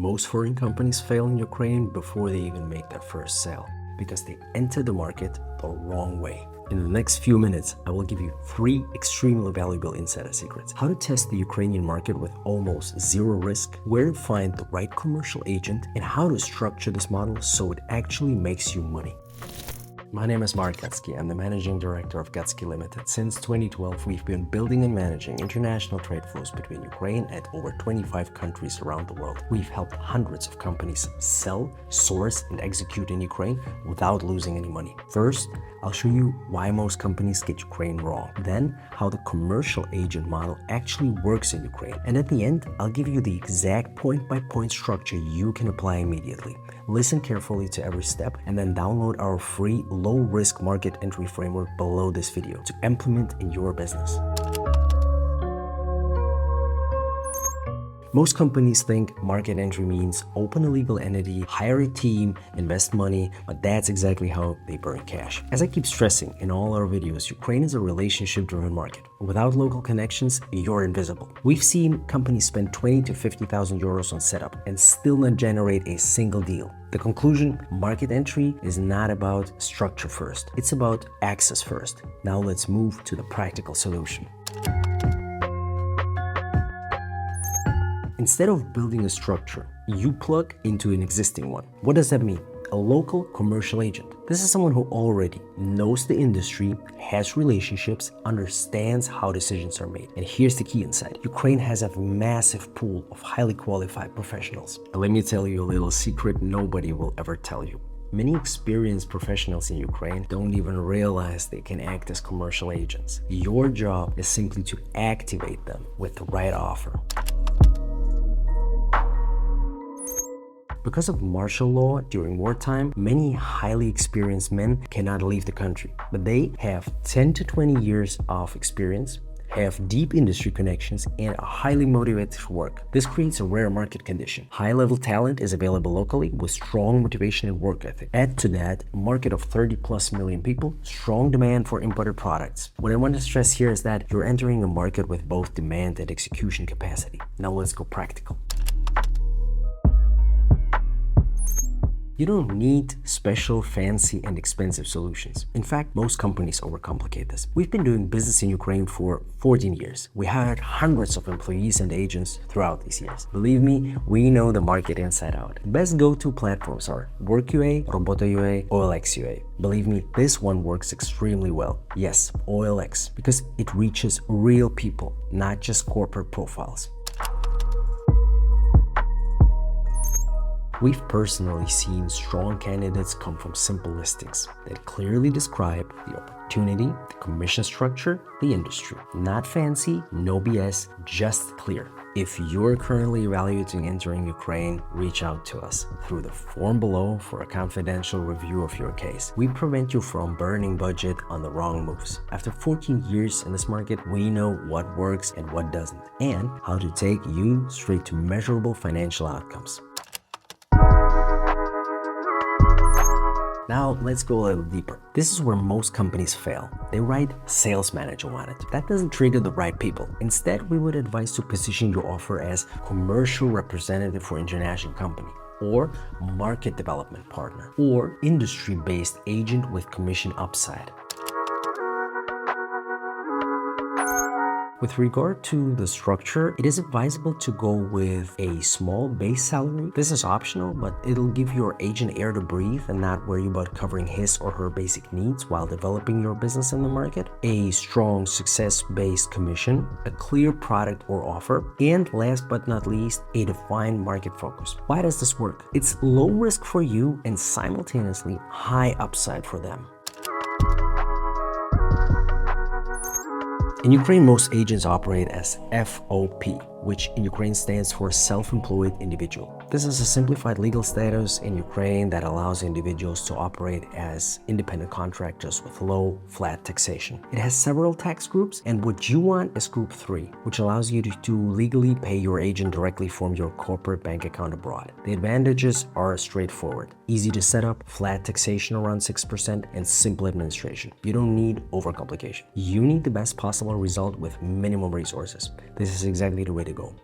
Most foreign companies fail in Ukraine before they even make their first sale because they enter the market the wrong way. In the next few minutes, I will give you 3 extremely valuable insider secrets. How to test the Ukrainian market with almost zero risk, where to find the right commercial agent, and how to structure this model so it actually makes you money. My name is Gazki. I'm the managing director of Gazki Ltd. Since 2012, we've been building and managing international trade flows between Ukraine and over 25 countries around the world. We've helped hundreds of companies sell, source, and execute in Ukraine without losing any money. First, I'll show you why most companies get Ukraine wrong. Then, how the commercial agent model actually works in Ukraine. And at the end, I'll give you the exact point-by-point structure you can apply immediately. Listen carefully to every step and then download our free low-risk market entry framework below this video to implement in your business. Most companies think market entry means open a legal entity, hire a team, invest money, but that's exactly how they burn cash. As I keep stressing in all our videos, Ukraine is a relationship-driven market. Without local connections, you're invisible. We've seen companies spend 20 to 50,000 euros on setup and still not generate a single deal. The conclusion, market entry is not about structure first. It's about access first. Now let's move to the practical solution. Instead of building a structure, you plug into an existing one. What does that mean? A local commercial agent. This is someone who already knows the industry, has relationships, understands how decisions are made. And here's the key insight. Ukraine has a massive pool of highly qualified professionals. Let me tell you a little secret nobody will ever tell you. Many experienced professionals in Ukraine don't even realize they can act as commercial agents. Your job is simply to activate them with the right offer. Because of martial law during wartime, many highly experienced men cannot leave the country, but they have 10 to 20 years of experience, have deep industry connections, and are highly motivated to work. This creates a rare market condition. High-level talent is available locally with strong motivation and work ethic. Add to that a market of 30+ million people, strong demand for imported products. What I want to stress here is that you're entering a market with both demand and execution capacity. Now let's go practical. You don't need special, fancy, and expensive solutions. In fact, most companies overcomplicate this. We've been doing business in Ukraine for 14 years. We hired hundreds of employees and agents throughout these years. Believe me, we know the market inside out. Best go-to platforms are WorkUA, Rabota.ua, OLX.ua. Believe me, this one works extremely well. Yes, OLX, because it reaches real people, not just corporate profiles. We've personally seen strong candidates come from simple listings that clearly describe the opportunity, the commission structure, the industry. Not fancy, no BS, just clear. If you're currently evaluating entering Ukraine, reach out to us through the form below for a confidential review of your case. We prevent you from burning budget on the wrong moves. After 14 years in this market, we know what works and what doesn't, and how to take you straight to measurable financial outcomes. Now let's go a little deeper. This is where most companies fail. They write sales manager wanted. That doesn't trigger the right people. Instead, we would advise to position your offer as commercial representative for international company, or market development partner, or industry-based agent with commission upside. With regard to the structure, it is advisable to go with a small base salary. This is optional, but it'll give your agent air to breathe and not worry about covering his or her basic needs while developing your business in the market. A strong success-based commission, a clear product or offer, and last but not least, a defined market focus. Why does this work? It's low risk for you and simultaneously high upside for them. In Ukraine, most agents operate as FOP, which in Ukraine stands for self-employed individual. This is a simplified legal status in Ukraine that allows individuals to operate as independent contractors with low, flat taxation. It has several tax groups, and what you want is Group 3, which allows you to legally pay your agent directly from your corporate bank account abroad. The advantages are straightforward. Easy to set up, flat taxation around 6%, and simple administration. You don't need overcomplication. You need the best possible result with minimum resources. This is exactly the way to go.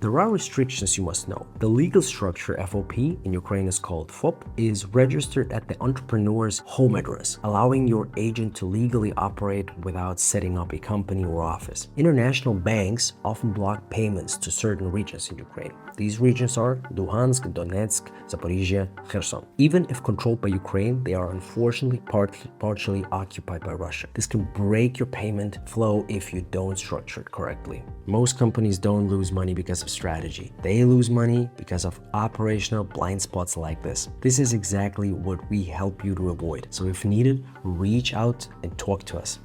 There are restrictions you must know. The legal structure FOP, in Ukraine is called FOP, is registered at the entrepreneur's home address, allowing your agent to legally operate without setting up a company or office. International banks often block payments to certain regions in Ukraine. These regions are Luhansk, Donetsk, Zaporizhia, Kherson. Even if controlled by Ukraine, they are unfortunately partially occupied by Russia. This can break your payment flow if you don't structure it correctly. Most companies don't lose money because of strategy. They lose money because of operational blind spots like this. This is exactly what we help you to avoid. So if needed, reach out and talk to us.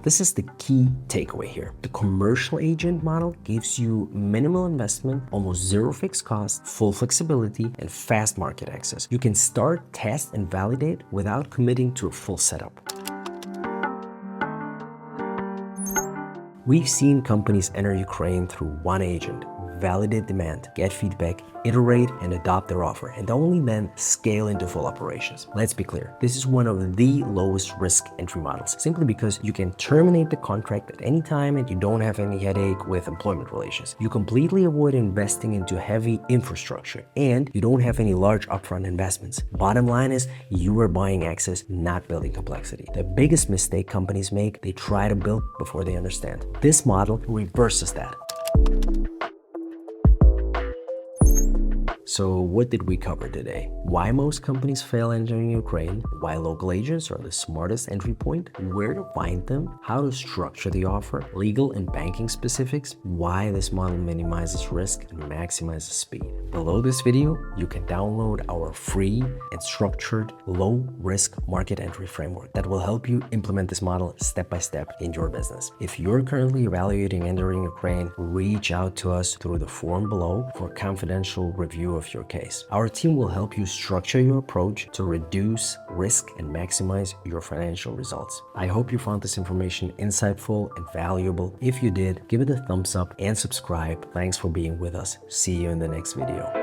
This is the key takeaway here. The commercial agent model gives you minimal investment, almost zero fixed cost, full flexibility, and fast market access. You can start, test, and validate without committing to a full setup. We've seen companies enter Ukraine through one agent, validate demand, get feedback, iterate, and adopt their offer, and only then scale into full operations. Let's be clear, this is one of the lowest risk entry models, simply because you can terminate the contract at any time and you don't have any headache with employment relations. You completely avoid investing into heavy infrastructure, and you don't have any large upfront investments. Bottom line is, you are buying access, not building complexity. The biggest mistake companies make, they try to build before they understand. This model reverses that. So what did we cover today? Why most companies fail entering Ukraine, why local agents are the smartest entry point, where to find them, how to structure the offer, legal and banking specifics, why this model minimizes risk and maximizes speed. Below this video, you can download our free and structured low-risk market entry framework that will help you implement this model step by step in your business. If you're currently evaluating entering Ukraine, reach out to us through the form below for a confidential review of your case. Our team will help you structure your approach to reduce risk and maximize your financial results. I hope you found this information insightful and valuable. If you did, give it a thumbs up and subscribe. Thanks for being with us. See you in the next video.